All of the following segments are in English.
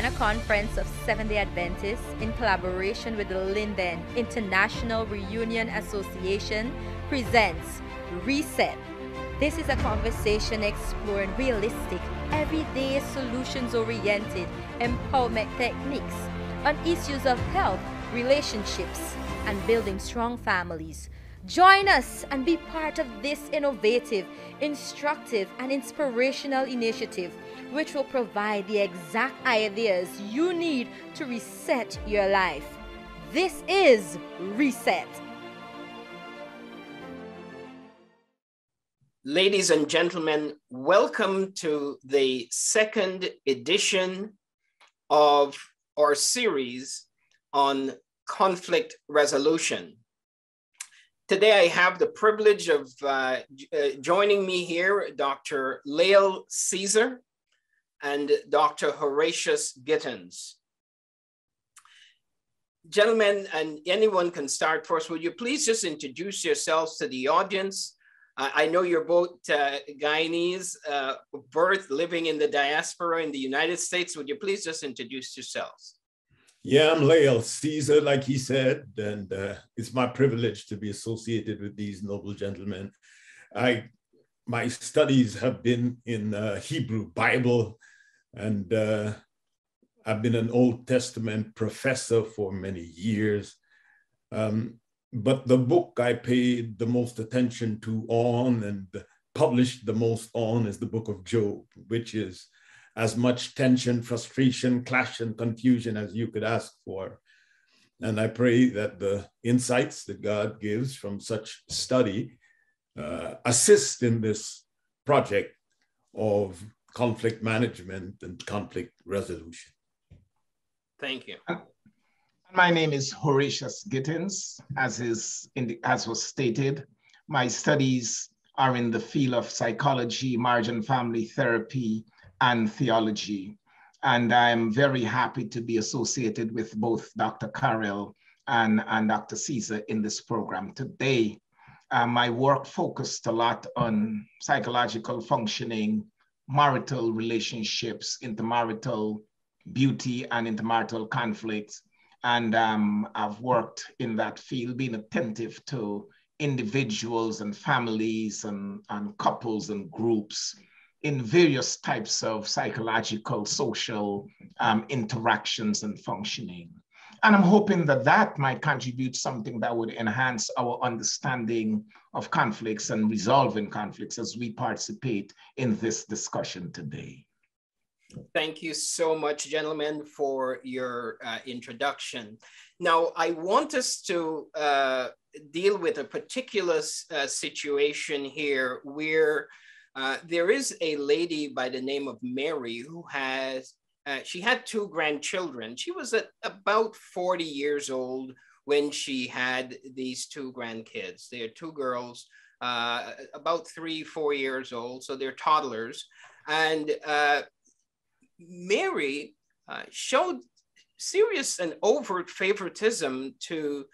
Guyana Conference of Seventh-day Adventists, in collaboration with the Linden International Reunion Association, presents Reset. This is a conversation exploring realistic, everyday, solutions-oriented empowerment techniques on issues of health, relationships, and building strong families. Join us and be part of this innovative, instructive, and inspirational initiative, which will provide the exact ideas you need to reset your life. This is Reset. Ladies and gentlemen, welcome to the second edition of our series on conflict resolution. Today, I have the privilege of joining me here, Dr. Lael Caesar and Dr. Horatius Gittins. Gentlemen, and anyone can start first. Would you please just introduce yourselves to the audience? I know you're both Guyanese, birth, living in the diaspora in the United States. Would you please just introduce yourselves? Yeah, I'm Lael Caesar, like he said, and it's my privilege to be associated with these noble gentlemen. My studies have been in Hebrew Bible, and I've been an Old Testament professor for many years. But the book I paid the most attention to on and published the most on is the book of Job, which is as much tension, frustration, clash, and confusion as you could ask for. And I pray that the insights that God gives from such study assist in this project of conflict management and conflict resolution. Thank you. My name is Horatius Gittins, as was stated. My studies are in the field of psychology, marriage and family therapy, and theology. And I'm very happy to be associated with both Dr. Carrell and Dr. Caesar in this program today. My work focused a lot on psychological functioning, marital relationships, intermarital beauty and intermarital conflicts. And I've worked in that field, being attentive to individuals and families and couples and groups in various types of psychological, social interactions and functioning. And I'm hoping that that might contribute something that would enhance our understanding of conflicts and resolving conflicts as we participate in this discussion today. Thank you so much, gentlemen, for your introduction. Now, I want us to deal with a particular situation here where there is a lady by the name of Mary who has, she had two grandchildren. She was at about 40 years old when she had these two grandkids. They are two girls, about 3-4 years old, so they're toddlers. And Mary showed serious and overt favoritism to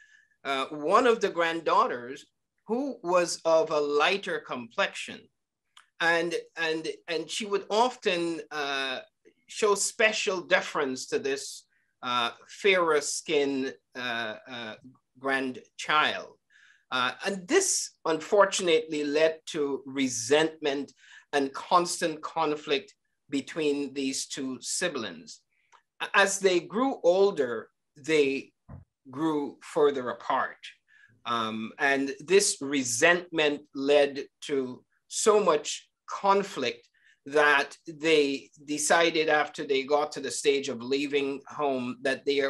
one of the granddaughters who was of a lighter complexion. And she would often show special deference to this fairer skinned grandchild. And this unfortunately led to resentment and constant conflict between these two siblings. As they grew older, they grew further apart. And this resentment led to so much conflict that they decided after they got to the stage of leaving home that they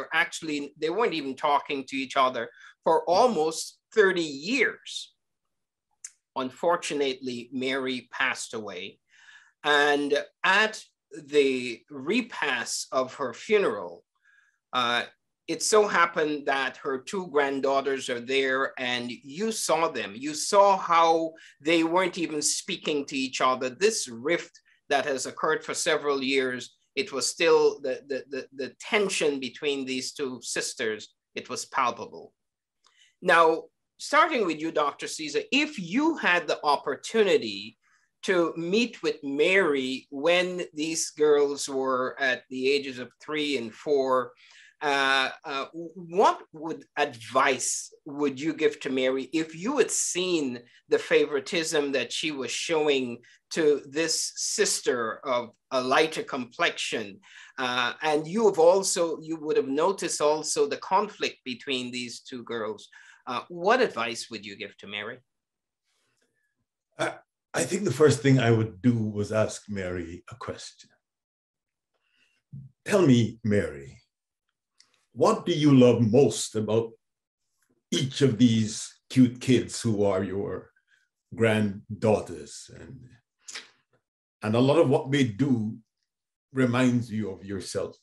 weren't even talking to each other for almost 30 years. Unfortunately, Mary passed away. And at the repast of her funeral, it so happened that her two granddaughters are there, and you saw them. You saw how they weren't even speaking to each other. This rift that has occurred for several years, it was still the tension between these two sisters, it was palpable. Now, starting with you, Dr. Caesar, if you had the opportunity to meet with Mary when these girls were at the ages of 3 and 4. What advice would you give to Mary if you had seen the favoritism that she was showing to this sister of a lighter complexion? And you would have noticed also the conflict between these two girls. What advice would you give to Mary? I think the first thing I would do was ask Mary a question. Tell me, Mary, what do you love most about each of these cute kids who are your granddaughters? And a lot of what they do reminds you of yourself.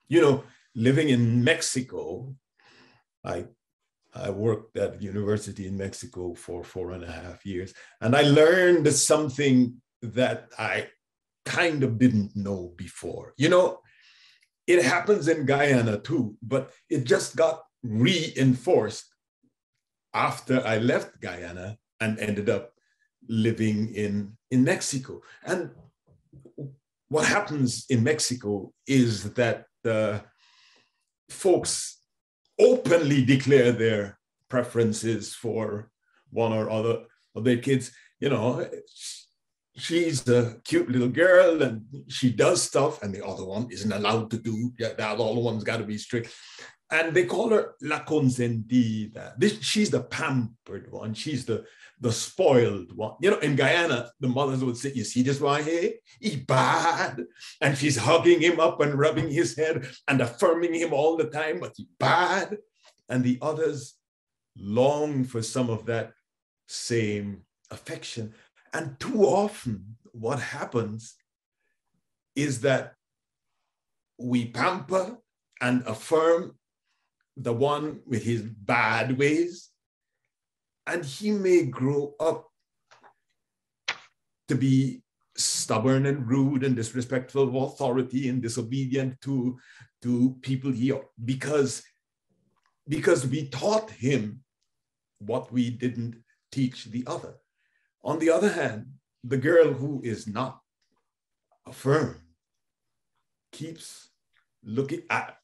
You know, living in Mexico, I worked at university in Mexico for 4.5 years, and I learned something that I kind of didn't know before. You know, it happens in Guyana too, but it just got reinforced after I left Guyana and ended up living in Mexico. And what happens in Mexico is that folks openly declare their preferences for one or other of their kids. You know, she's a cute little girl and she does stuff and the other one isn't allowed to do. Yeah, the other one's got to be strict. And they call her la consentida. She's the pampered one. She's the spoiled one. You know, in Guyana, the mothers would say, you see this one here? He bad. And she's hugging him up and rubbing his head and affirming him all the time, but he bad. And the others long for some of that same affection. And too often, what happens is that we pamper and affirm the one with his bad ways, and he may grow up to be stubborn and rude and disrespectful of authority and disobedient to people here because we taught him what we didn't teach the other. On the other hand, the girl who is not affirmed keeps looking at.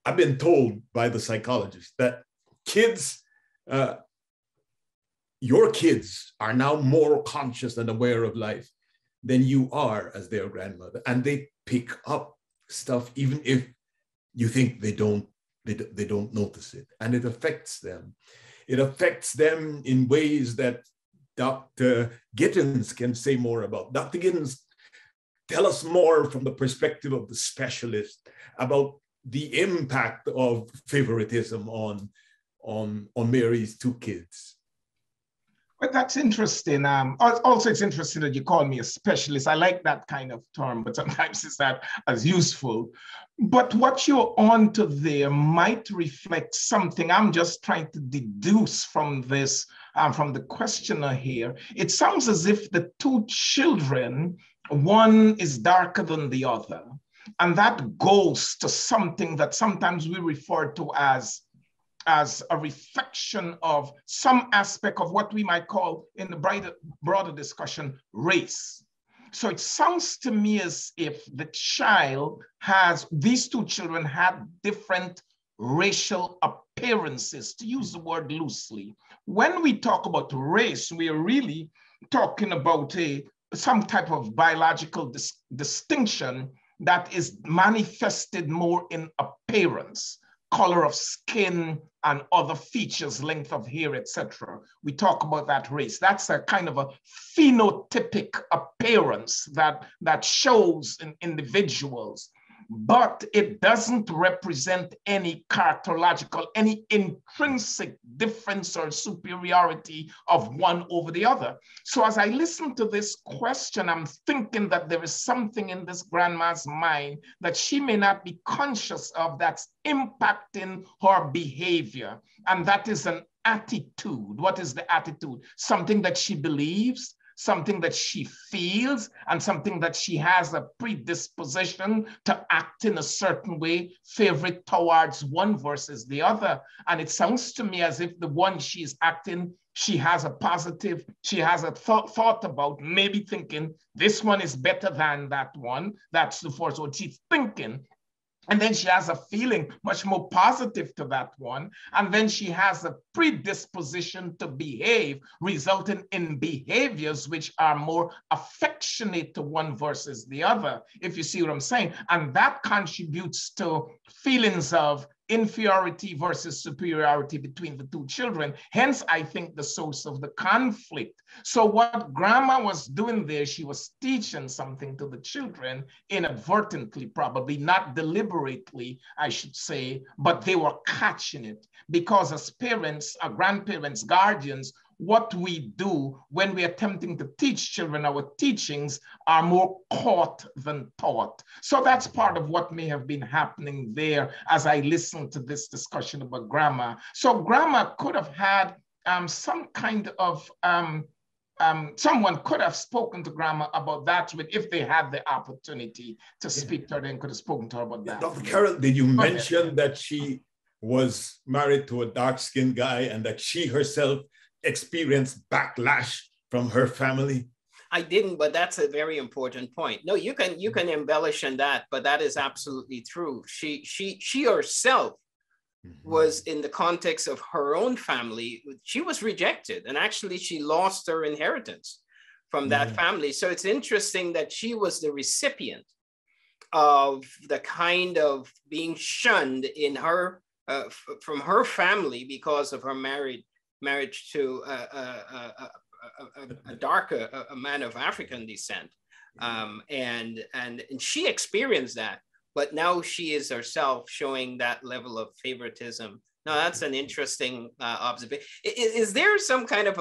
I've been told by the psychologist that kids, your kids are now more conscious and aware of life than you are as their grandmother. And they pick up stuff even if you think they don't notice it. And it affects them. It affects them in ways that Dr. Gittins can say more about. Dr. Gittins, tell us more from the perspective of the specialist about the impact of favoritism on Mary's two kids. Well, that's interesting. Also, it's interesting that you call me a specialist. I like that kind of term, but sometimes it's not as useful. But what you're onto there might reflect something I'm just trying to deduce from this, from the questioner here. It sounds as if the two children, one is darker than the other. And that goes to something that sometimes we refer to as a reflection of some aspect of what we might call, in the broader discussion, race. So it sounds to me as if these two children had different racial appearances, to use the word loosely. When we talk about race, we are really talking about some type of biological distinction that is manifested more in appearance, color of skin and other features, length of hair, etc. We talk about that race. That's a kind of a phenotypic appearance that shows in individuals, but it doesn't represent any characterological, any intrinsic difference or superiority of one over the other. So as I listen to this question, I'm thinking that there is something in this grandma's mind that she may not be conscious of that's impacting her behavior. And that is an attitude. What is the attitude? Something that she believes, something that she feels, and something that she has a predisposition to act in a certain way, favorite towards one versus the other. And it sounds to me as if the one she's acting, she has a positive, she has a thought about, maybe thinking this one is better than that one. That's the first what she's thinking. And then she has a feeling much more positive to that one. And then she has a predisposition to behave, resulting in behaviors which are more affectionate to one versus the other, if you see what I'm saying. And that contributes to feelings of inferiority versus superiority between the two children. Hence, I think the source of the conflict. So what grandma was doing there, she was teaching something to the children inadvertently, probably not deliberately, I should say, but they were catching it because as parents, grandparents, guardians, what we do when we're attempting to teach children, our teachings are more caught than taught. So that's part of what may have been happening there as I listened to this discussion about grandma. So grandma could have had some kind of, someone could have spoken to grandma about that if they had the opportunity to speak to her, then could have spoken to her about that. Dr. Carroll, did you mention that she was married to a dark-skinned guy and that she herself experienced backlash from her family? I didn't, but that's a very important point. No, you can embellish on that, but that is absolutely true. She herself was in the context of her own family. She was rejected, and actually she lost her inheritance from that family. So it's interesting that she was the recipient of the kind of being shunned in her from her family because of her marriage to a man of African descent, and she experienced that, but now she is herself showing that level of favoritism. Now that's an interesting observation. Is there some kind of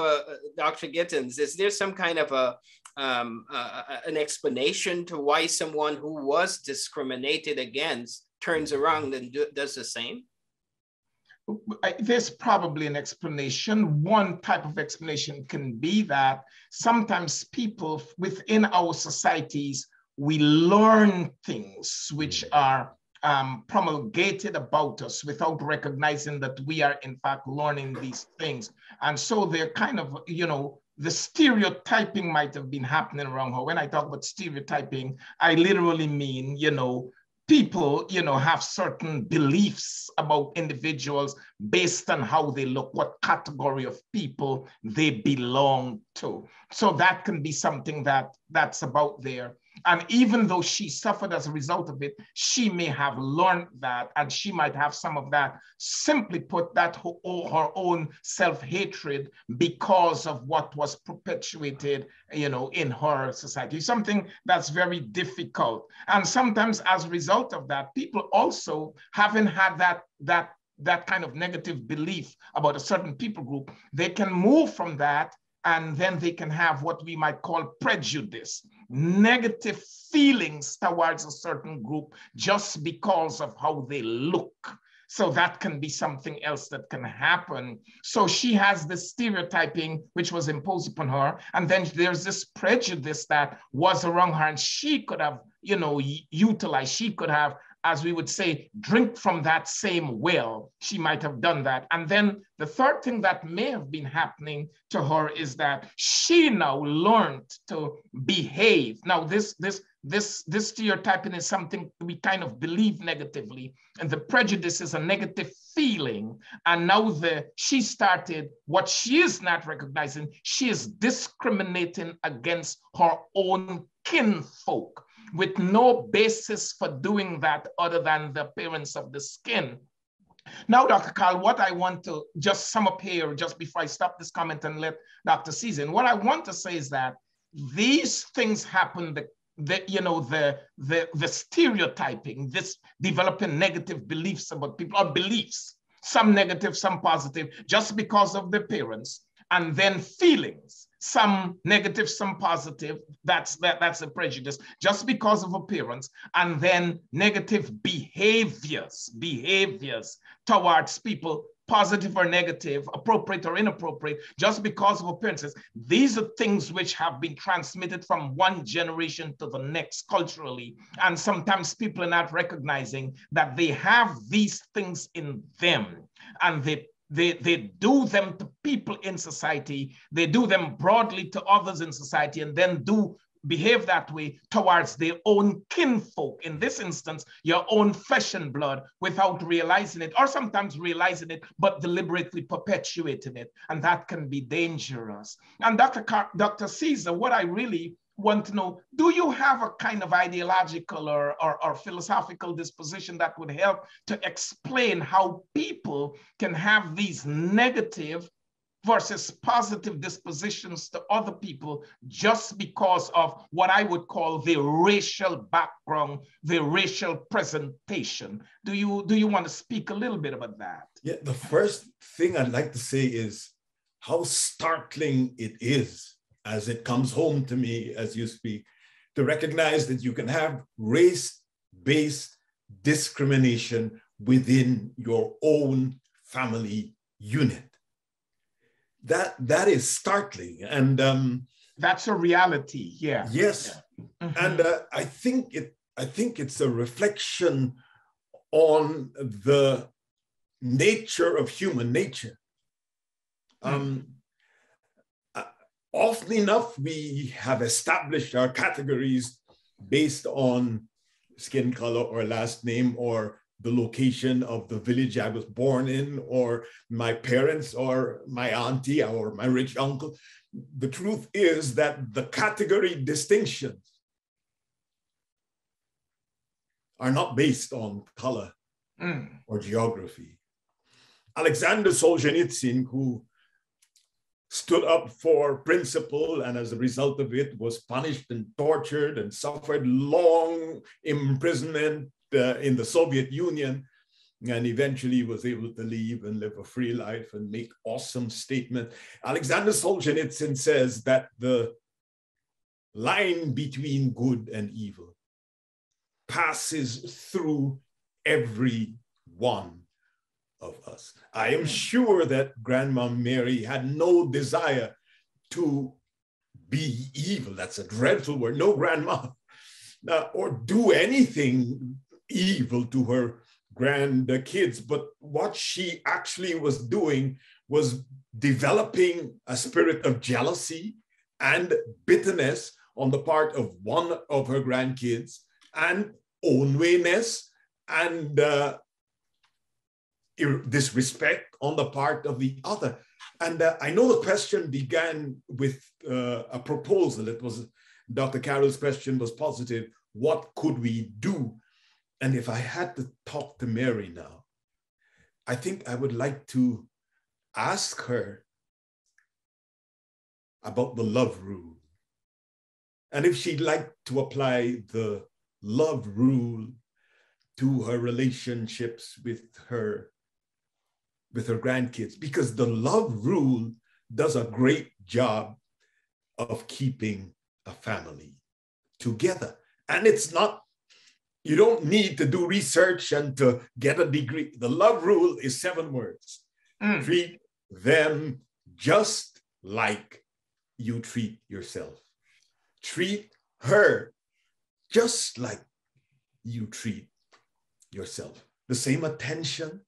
Dr. Gittins? Is there some kind of an explanation to why someone who was discriminated against turns around and does the same? There's probably an explanation. One type of explanation can be that sometimes people within our societies, we learn things which are promulgated about us without recognizing that we are in fact learning these things. And so they're kind of, the stereotyping might have been happening around her. When I talk about stereotyping, I literally mean, people, have certain beliefs about individuals based on how they look, what category of people they belong to. So that can be something that's about there. And even though she suffered as a result of it, she may have learned that, and she might have some of that, simply put, that her own self-hatred because of what was perpetuated, in her society. Something that's very difficult. And sometimes as a result of that, people also haven't had that kind of negative belief about a certain people group, they can move from that, and then they can have what we might call prejudice, negative feelings towards a certain group just because of how they look. So that can be something else that can happen. So she has this stereotyping which was imposed upon her, and then there's this prejudice that was around her, and she could have, utilized, she could have, as we would say, drink from that same well. She might have done that. And then the third thing that may have been happening to her is that she now learned to behave. Now, this stereotyping is something we kind of believe negatively, and the prejudice is a negative feeling. And now she started, what she is not recognizing, she is discriminating against her own kinfolk, with no basis for doing that other than the appearance of the skin. Now, Dr. Carl, what I want to just sum up here, just before I stop this comment and let Dr. Season, what I want to say is that these things happen, the stereotyping, this developing negative beliefs about people, or beliefs, some negative, some positive, just because of the appearance, and then feelings, some negative, some positive, that's a prejudice, just because of appearance, and then negative behaviors towards people, positive or negative, appropriate or inappropriate, just because of appearances. These are things which have been transmitted from one generation to the next culturally. And sometimes people are not recognizing that they have these things in them, and they do them to people in society, they do them broadly to others in society, and then do behave that way towards their own kinfolk, in this instance, your own flesh and blood, without realizing it, or sometimes realizing it, but deliberately perpetuating it. And that can be dangerous. And Dr. Caesar, what I really want to know, do you have a kind of ideological or philosophical disposition that would help to explain how people can have these negative versus positive dispositions to other people just because of what I would call the racial background, the racial presentation? Do you want to speak a little bit about that? Yeah, the first thing I'd like to say is how startling it is, as it comes home to me as you speak, to recognize that you can have race-based discrimination within your own family unit. That is startling, and that's a reality. Yeah. Yes, yeah. Mm-hmm. And I think it's a reflection on the nature of human nature. Often enough, we have established our categories based on skin color or last name or the location of the village I was born in, or my parents, or my auntie, or my rich uncle. The truth is that the category distinctions are not based on color or geography. Alexander Solzhenitsyn, who stood up for principle and as a result of it was punished and tortured and suffered long imprisonment in the Soviet Union, and eventually was able to leave and live a free life and make awesome statements. Alexander Solzhenitsyn says that the line between good and evil passes through every one of us. I am sure that Grandma Mary had no desire to be evil. That's a dreadful word. No grandma. Or do anything evil to her grandkids. But what she actually was doing was developing a spirit of jealousy and bitterness on the part of one of her grandkids, and own-wayness and disrespect on the part of the other. And I know the question began with a proposal. It was Dr. Carroll's question was positive. What could we do? And if I had to talk to Mary now, I think I would like to ask her about the love rule. And if she'd like to apply the love rule to her relationships with her grandkids, because the love rule does a great job of keeping a family together. And it's not, you don't need to do research and to get a degree. The love rule is 7 words. Treat them just like you treat yourself. Treat her just like you treat yourself. The same attention,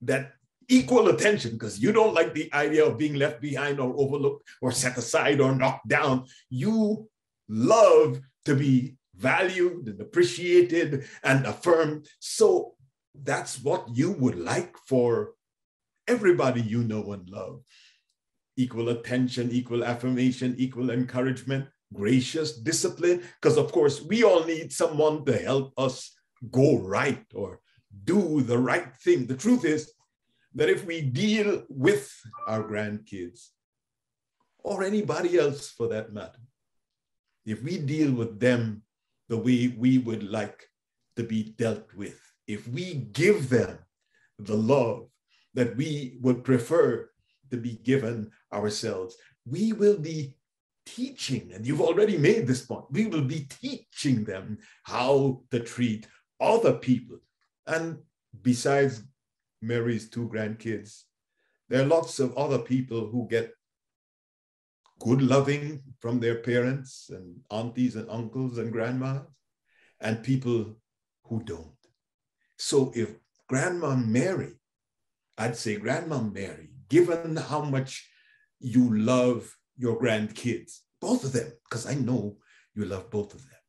that equal attention, because you don't like the idea of being left behind or overlooked or set aside or knocked down. You love to be valued and appreciated and affirmed. So that's what you would like for everybody you know and love. Equal attention, equal affirmation, equal encouragement, gracious discipline, because of course we all need someone to help us go right or do the right thing. The truth is that if we deal with our grandkids, or anybody else for that matter, if we deal with them the way we would like to be dealt with, if we give them the love that we would prefer to be given ourselves, we will be teaching, and you've already made this point, we will be teaching them how to treat other people. And besides Mary's two grandkids. There are lots of other people who get good loving from their parents and aunties and uncles and grandmas, and people who don't. So if Grandma Mary, I'd say Grandma Mary, given how much you love your grandkids, both of them, because I know you love both of them.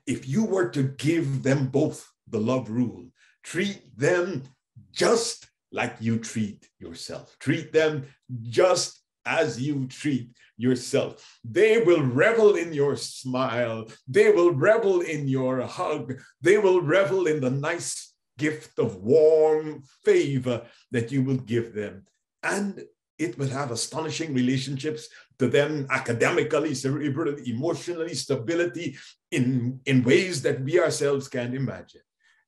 If you were to give them both the love rule, treat them just like you treat yourself. Treat them just as you treat yourself. They will revel in your smile. They will revel in your hug. They will revel in the nice gift of warm favor that you will give them. And it will have astonishing relationships to them academically, cerebrally, emotionally, stability in ways that we ourselves can't imagine.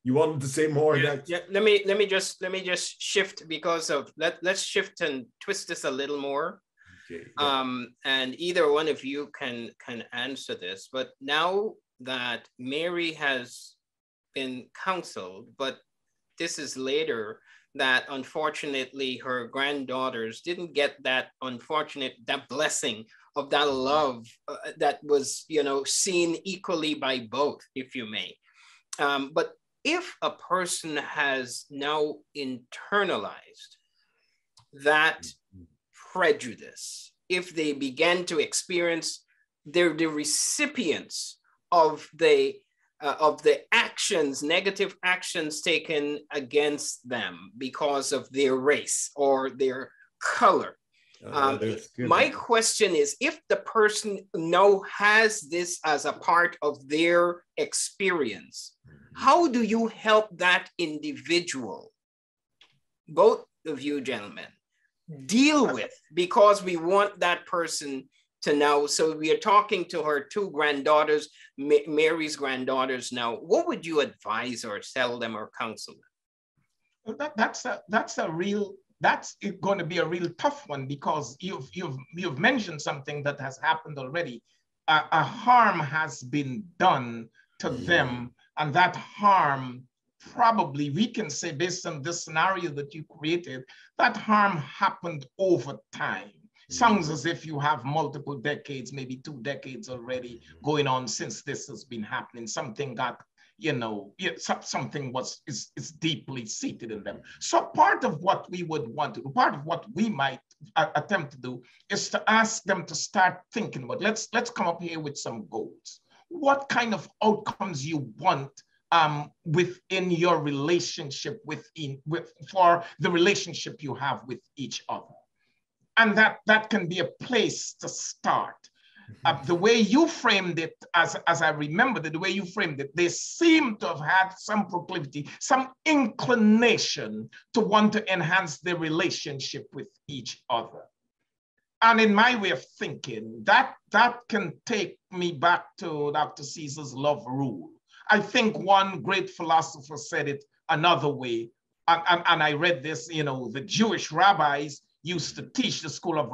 You wanted to say more? Yeah. Let me just shift because of let's shift and twist this a little more. Okay. And either one of you can answer this. But now that Mary has been counseled, but this is later, that unfortunately her granddaughters didn't get that blessing of that love that was, seen equally by both, if you may. But if a person has now internalized that prejudice, if they began to experience they're the recipients of the actions, negative actions taken against them because of their race or their color. My question is, if the person now has this as a part of their experience, how do you help that individual, both of you gentlemen, deal with? Because we want that person to know. So we are talking to her two granddaughters, Mary's granddaughters now. What would you advise or tell them or counsel them? That's going to be a real tough one, because you've mentioned something that has happened already. A harm has been done to them, and that harm, probably we can say, based on this scenario that you created, that harm happened over time. Sounds as if you have multiple decades, maybe 2 decades already going on since this has been happening. Something got, something is deeply seated in them. So part of what we would want to do, part of what we might attempt to do, is to ask them to start thinking about, let's come up here with some goals. What kind of outcomes you want within your relationship for the relationship you have with each other. And that can be a place to start. The way you framed it, as I remember the way you framed it, they seem to have had some proclivity, some inclination to want to enhance their relationship with each other. And in my way of thinking, that can take me back to Dr. Caesar's love rule. I think one great philosopher said it another way, and I read this, the Jewish rabbis used to teach the school of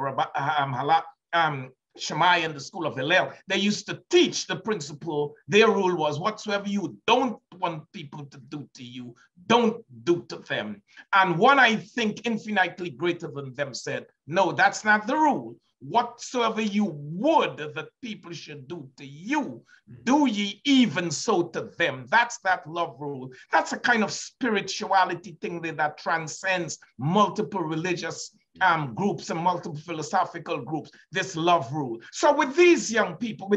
Shammai and the school of Hillel. They used to teach the principle. Their rule was, whatsoever you don't want people to do to you, don't do to them. And one, I think, infinitely greater than them said, no, that's not the rule. Whatsoever you would that people should do to you, do ye even so to them. That's that love rule. That's a kind of spirituality thing that transcends multiple religious groups and multiple philosophical groups, this love rule. So with these young people,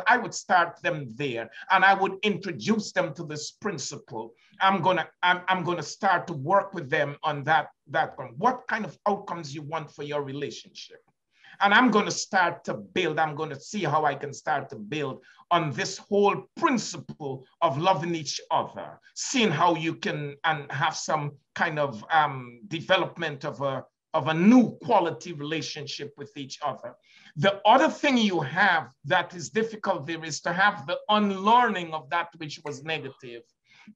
I would start them there, and I would introduce them to this principle. I'm gonna start to work with them on that one. What kind of outcomes you want for your relationship? And I'm going to start to build, I'm going to see how I can start to build on this whole principle of loving each other, seeing how you can have some kind of development of a new quality relationship with each other. The other thing you have that is difficult there is to have the unlearning of that which was negative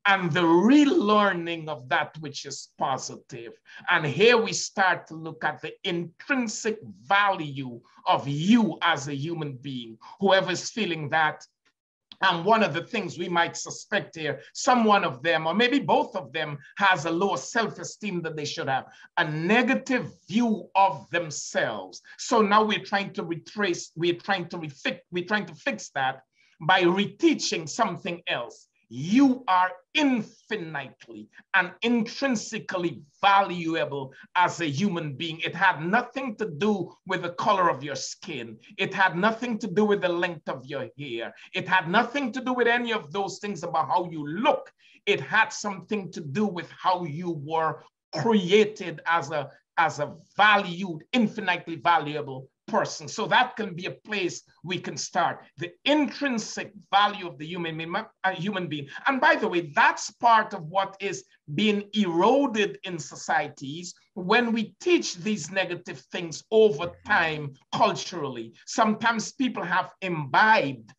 and the relearning of that which is positive. And here we start to look at the intrinsic value of you as a human being. Whoever's feeling that And one of the things we might suspect here, some one of them, or maybe both of them, has a lower self-esteem than they should have, a negative view of themselves. So now we're trying to retrace, we're trying to fix that by reteaching something else. You are infinitely and intrinsically valuable as a human being. It had nothing to do with the color of your skin. It had nothing to do with the length of your hair. It had nothing to do with any of those things about how you look. It had something to do with how you were created as a valued, infinitely valuable person. So that can be a place we can start. The intrinsic value of the human being. And by the way, that's part of what is being eroded in societies when we teach these negative things over time culturally. Sometimes people have imbibed,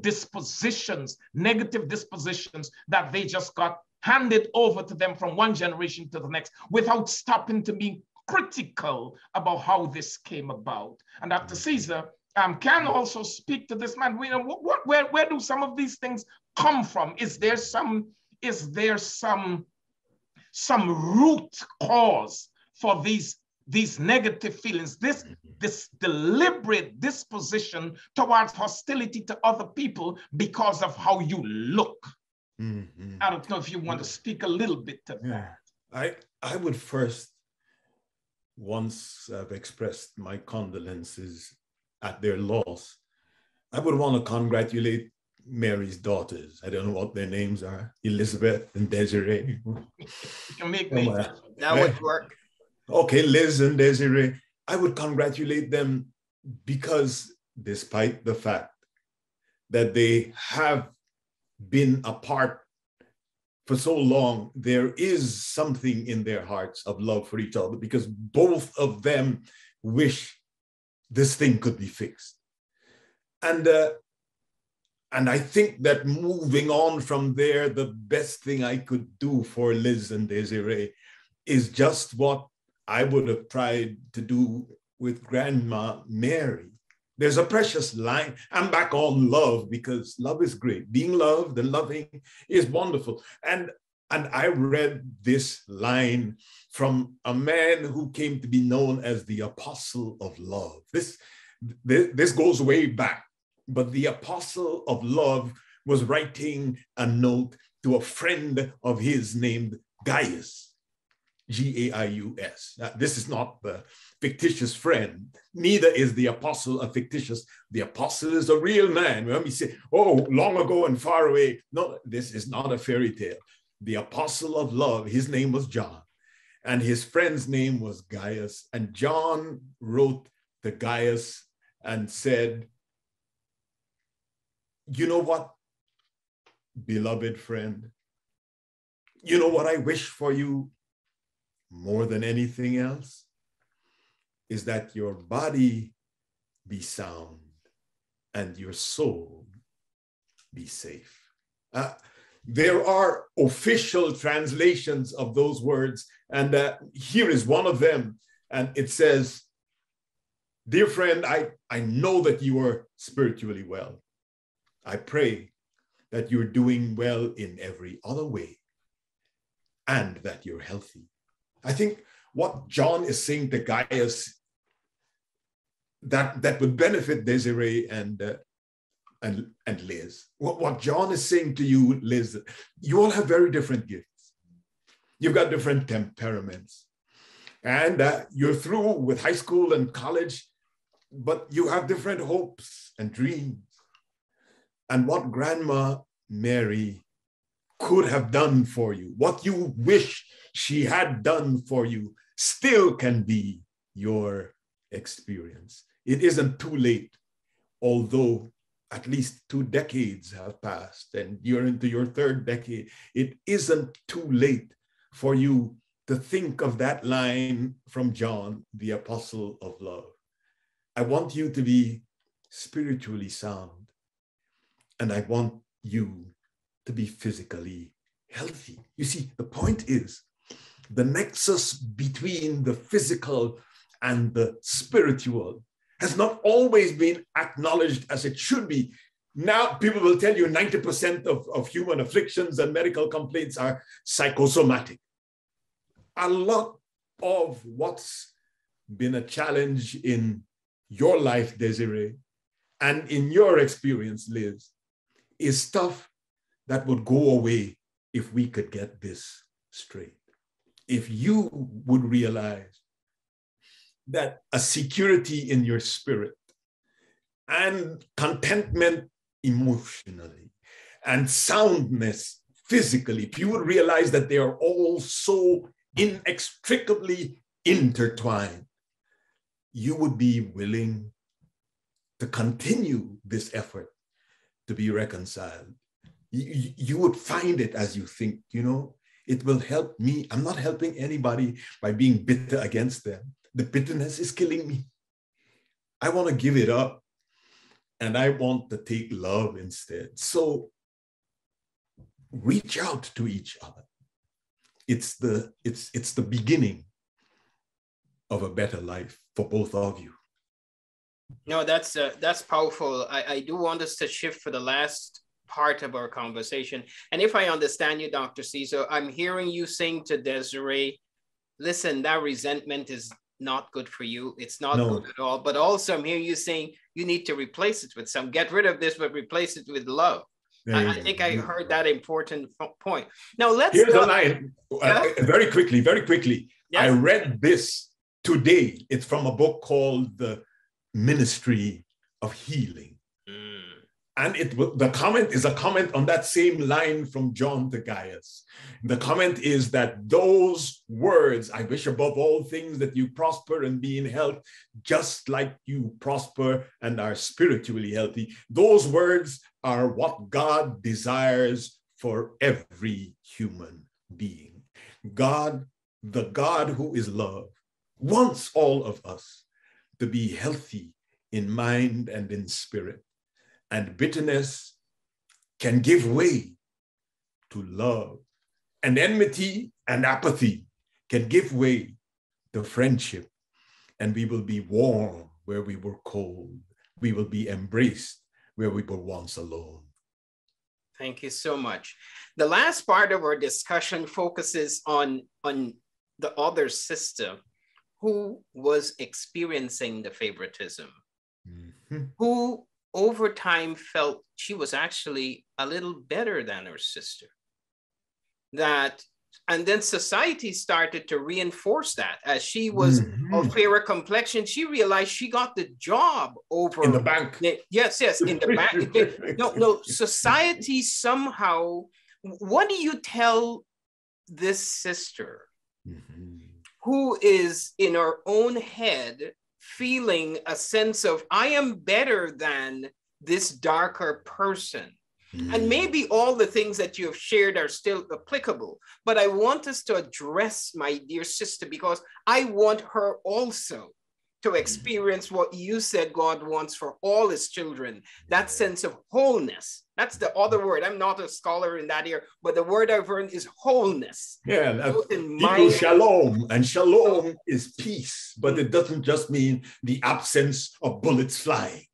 dispositions, negative dispositions that they just got handed over to them from one generation to the next without stopping to be critical about how this came about. And Dr. Caesar can also speak to this, man. Where do some of these things come from? Is there some root cause for these negative feelings, this deliberate disposition towards hostility to other people because of how you look? Mm-hmm. I don't know if you want to speak a little bit to that. I would first, once I've expressed my condolences at their loss, I would want to congratulate Mary's daughters. I don't know what their names are, Elizabeth and Desiree. You can make names. That would work. Okay, Liz and Desiree. I would congratulate them because despite the fact that they have been apart for so long, there is something in their hearts of love for each other because both of them wish this thing could be fixed. And I think that moving on from there, the best thing I could do for Liz and Desiree is just what I would have tried to do with Grandma Mary. There's a precious line. I'm back on love because love is great. Being loved and loving is wonderful. And I read this line from a man who came to be known as the Apostle of Love. This goes way back, but the Apostle of Love was writing a note to a friend of his named Gaius. Gaius. This is not the fictitious friend. Neither is the apostle a fictitious. The apostle is a real man. When we say, oh, long ago and far away. No, this is not a fairy tale. The apostle of love, his name was John, and his friend's name was Gaius. And John wrote to Gaius and said, you know what, beloved friend? You know what I wish for you more than anything else is that your body be sound and your soul be safe. There are official translations of those words, and here is one of them. And it says, dear friend, I know that you are spiritually well. I pray that you're doing well in every other way and that you're healthy. I think what John is saying to Gaius that would benefit Desiree and Liz. What John is saying to you, Liz, you all have very different gifts. You've got different temperaments. And you're through with high school and college, but you have different hopes and dreams. And what Grandma Mary could have done for you, what you wish she had done for you, still can be your experience. It isn't too late, although at least 2 decades have passed and you're into your 3rd decade. It isn't too late for you to think of that line from John, the Apostle of Love. I want you to be spiritually sound, and I want you to be physically healthy. You see, the point is, the nexus between the physical and the spiritual has not always been acknowledged as it should be. Now people will tell you 90% of human afflictions and medical complaints are psychosomatic. A lot of what's been a challenge in your life, Desiree, and in your experience, Liz, is stuff that would go away if we could get this straight. If you would realize that a security in your spirit and contentment emotionally and soundness physically, if you would realize that they are all so inextricably intertwined, you would be willing to continue this effort to be reconciled. You would find it as you think, you know, it will help me. I'm not helping anybody by being bitter against them. The bitterness is killing me. I want to give it up and I want to take love instead. So reach out to each other. It's the beginning of a better life for both of you. No, that's powerful. I do want us to shift for the last part of our conversation. And if I understand you, Dr. Cesar, I'm hearing you saying to Desiree, listen, that resentment is not good for you. It's not good at all. But also I'm hearing you saying you need to replace it with some, get rid of this, but replace it with love. I think I heard that important point. Now here's a line, very quickly. Yes. I read this today. It's from a book called The Ministry of Healing. And the comment is a comment on that same line from John to Gaius. The comment is that those words, I wish above all things that you prosper and be in health, just like you prosper and are spiritually healthy. Those words are what God desires for every human being. God, the God who is love, wants all of us to be healthy in mind and in spirit. And bitterness can give way to love. And enmity and apathy can give way to friendship. And we will be warm where we were cold. We will be embraced where we were once alone. Thank you so much. The last part of our discussion focuses on the other sister who was experiencing the favoritism, who over time felt she was actually a little better than her sister. And then society started to reinforce that. As she was of fairer complexion, she realized she got the job over in the bank. Yes, in the bank. No, society somehow, what do you tell this sister who is in her own head feeling a sense of, I am better than this darker person? And maybe all the things that you have shared are still applicable, but I want us to address my dear sister because I want her also to experience what you said God wants for all his children, that sense of wholeness. That's the other word. I'm not a scholar in that area, but the word I've learned is wholeness. Yeah, Hebrew shalom, and shalom is peace, but it doesn't just mean the absence of bullets flying.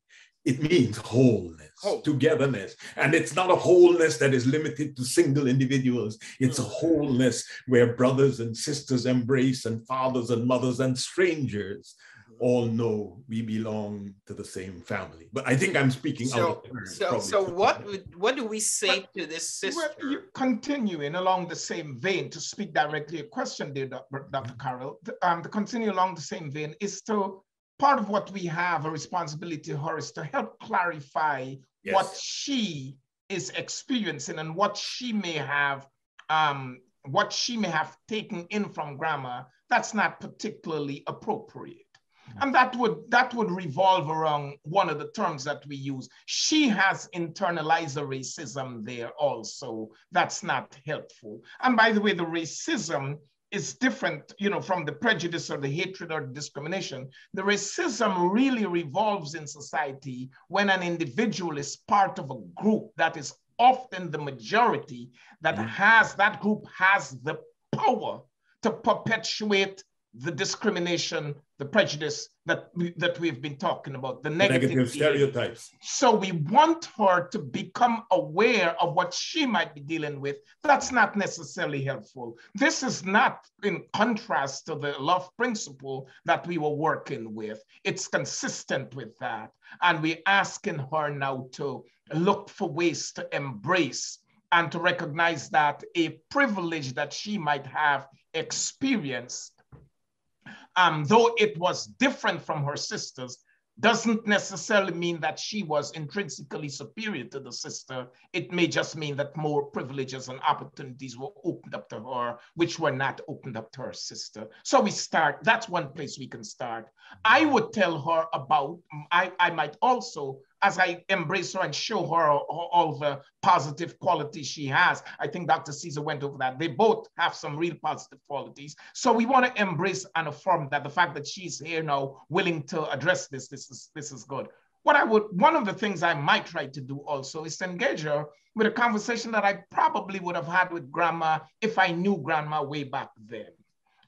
It means wholeness, togetherness. And it's not a wholeness that is limited to single individuals. It's a wholeness where brothers and sisters embrace, and fathers and mothers and strangers all know we belong to the same family. But I think I'm speaking out of turn. So what do we say to this sister? Well, continuing along the same vein, to speak directly a question there, Dr. Carroll, to continue along the same vein is to, part of what we have a responsibility, Horace, to help clarify what she is experiencing and what she may have taken in from grandma that's not particularly appropriate. And that would revolve around one of the terms that we use. She has internalized a racism there also. That's not helpful. And by the way, the racism is different, from the prejudice or the hatred or the discrimination. The racism really revolves in society when an individual is part of a group that is often the majority, that group has the power to perpetuate the discrimination the prejudice that we've been talking about, the negative stereotypes. So we want her to become aware of what she might be dealing with. That's not necessarily helpful. This is not in contrast to the love principle that we were working with. It's consistent with that. And we're asking her now to look for ways to embrace and to recognize that a privilege that she might have experienced, though it was different from her sisters, doesn't necessarily mean that she was intrinsically superior to the sister. It may just mean that more privileges and opportunities were opened up to her, which were not opened up to her sister. So we start, that's one place we can start. I would tell her about, I might also, as I embrace her and show her all the positive qualities she has. I think Dr. Caesar went over that. They both have some real positive qualities. So we want to embrace and affirm that the fact that she's here now, willing to address this is good. One of the things I might try to do also is to engage her with a conversation that I probably would have had with grandma if I knew grandma way back then.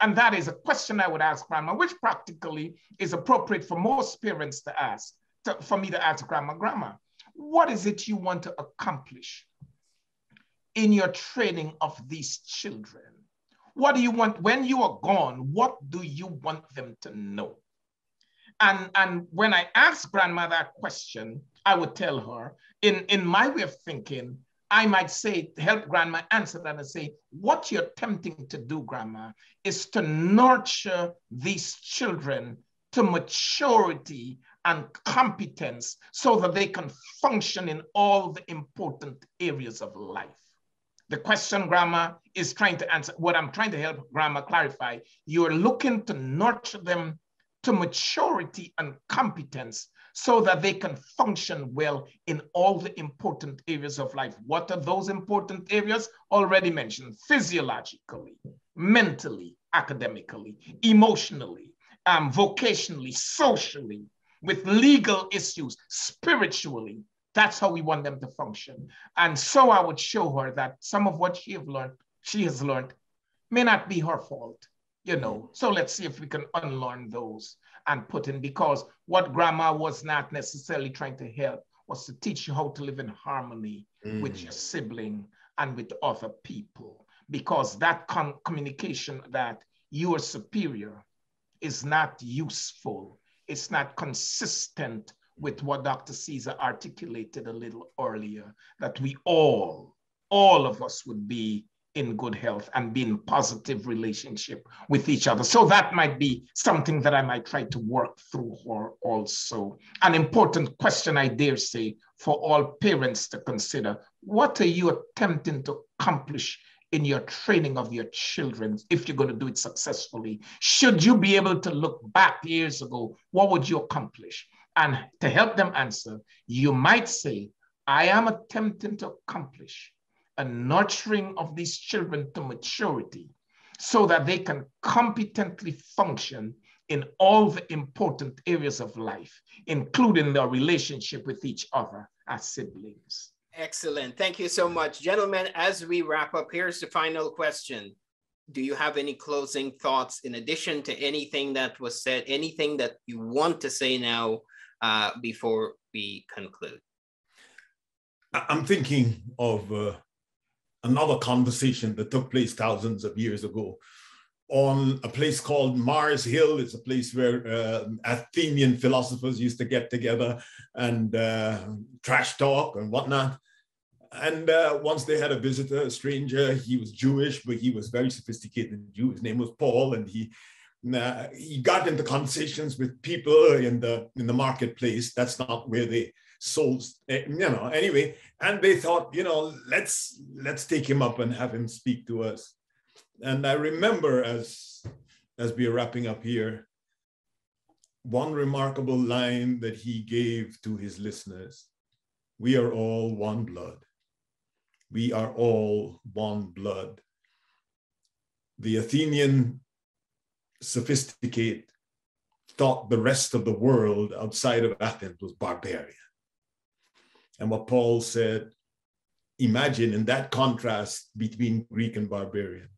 And that is a question I would ask grandma, which practically is appropriate for most parents to ask. For me to ask grandma, what is it you want to accomplish in your training of these children? What do you want when you are gone? What do you want them to know? And when I ask grandma that question, I would tell her, in my way of thinking, I might say, help grandma answer that and say, what you're attempting to do, grandma, is to nurture these children to maturity and competence so that they can function in all the important areas of life. The question grandma is trying to answer, what I'm trying to help grandma clarify, you're looking to nurture them to maturity and competence so that they can function well in all the important areas of life. What are those important areas? Already mentioned: physiologically, mentally, academically, emotionally, vocationally, socially, with legal issues, spiritually. That's how we want them to function. And so I would show her that some of what she has learned may not be her fault, you know. So let's see if we can unlearn those and put in, because what grandma was not necessarily trying to help was to teach you how to live in harmony with your sibling and with other people, because that communication that you are superior is not useful. It's not consistent with what Dr. Caesar articulated a little earlier, that we all of us would be in good health and be in positive relationship with each other. So that might be something that I might try to work through her also. An important question, I dare say, for all parents to consider: what are you attempting to accomplish in your training of your children if you're going to do it successfully? Should you be able to look back years ago, what would you accomplish? And to help them answer, you might say, I am attempting to accomplish a nurturing of these children to maturity so that they can competently function in all the important areas of life, including their relationship with each other as siblings. Excellent. Thank you so much. Gentlemen, as we wrap up, here's the final question. Do you have any closing thoughts in addition to anything that was said, anything that you want to say now before we conclude? I'm thinking of another conversation that took place thousands of years ago on a place called Mars Hill. It's a place where Athenian philosophers used to get together and trash talk and whatnot. And once they had a visitor, a stranger. He was Jewish, but he was very sophisticated Jew. His name was Paul, and he got into conversations with people in the marketplace. That's not where they sold, anyway. And they thought, let's take him up and have him speak to us. And I remember, as we are wrapping up here, one remarkable line that he gave to his listeners: we are all one blood. We are all one blood. The Athenian sophisticate thought the rest of the world outside of Athens was barbarian. And what Paul said, imagine in that contrast between Greek and barbarian,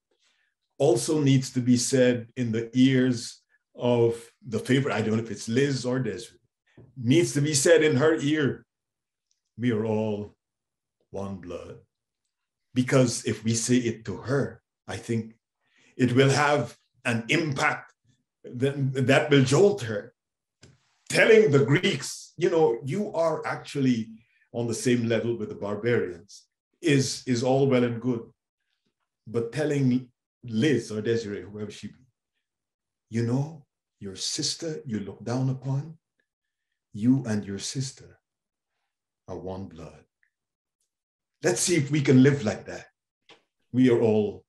also needs to be said in the ears of the favorite, I don't know if it's Liz or Desiree, needs to be said in her ear. We are all one blood. Because if we say it to her, I think it will have an impact that will jolt her. Telling the Greeks, you know, you are actually on the same level with the barbarians is all well and good. But telling Liz or Desiree, whoever she be, you know, your sister you look down upon, you and your sister are one blood. Let's see if we can live like that. We are all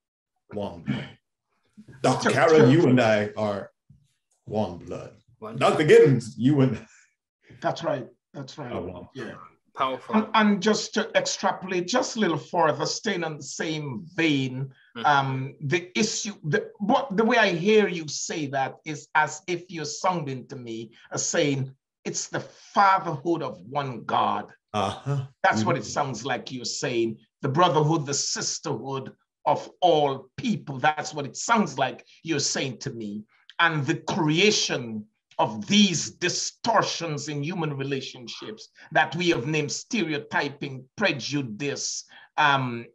one blood. Dr. Carol, you and I are one blood. Dr. Giddens, you and I. That's right. That's right. Yeah. Powerful. And just to extrapolate just a little further, staying on the same vein, the issue, the way I hear you say that is as if you're sounding to me as saying it's the fatherhood of one God. That's what it sounds like you're saying. The brotherhood, the sisterhood of all people. That's what it sounds like you're saying to me. And the creation of these distortions in human relationships that we have named stereotyping, prejudice, and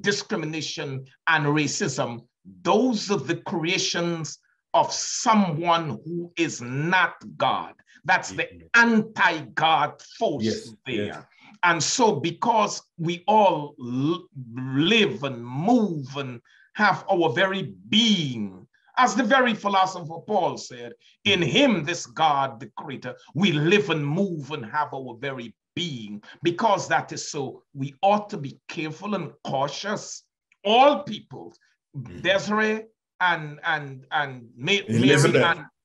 discrimination and racism, those are the creations of someone who is not God. That's the anti-God force there. Yes. And so because we all live and move and have our very being, as the very philosopher Paul said, in him, this God, the creator, we live and move and have our very being. Because that is so, we ought to be careful and cautious. All people, Desiree and Mary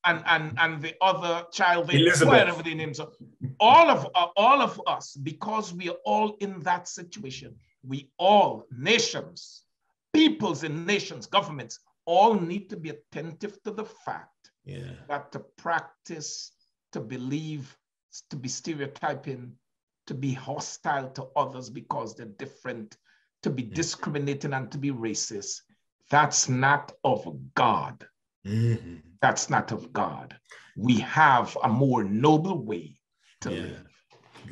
and the other child, whatever their names are, all of us, because we are all in that situation. We all, nations, peoples and nations, governments, all need to be attentive to the fact that to practice, to believe, to be stereotyping, to be hostile to others because they're different, to be discriminating and to be racist, that's not of God. That's not of God. We have a more noble way to live.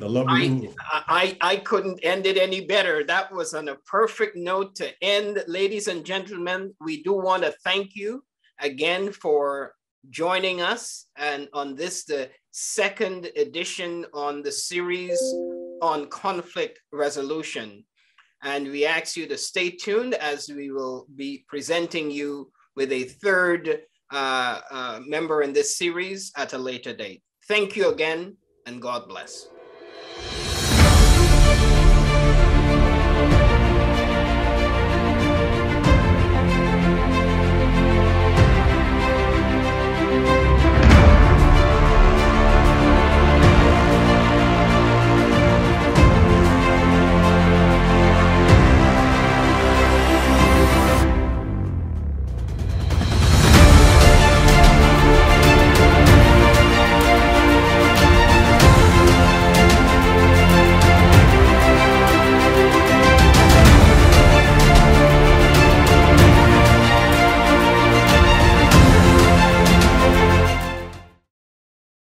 I couldn't end it any better. That was on a perfect note to end. Ladies and gentlemen, we do want to thank you again for joining us and on this, the second edition on the series on conflict resolution. And we ask you to stay tuned as we will be presenting you with a third member in this series at a later date. Thank you again, and God bless.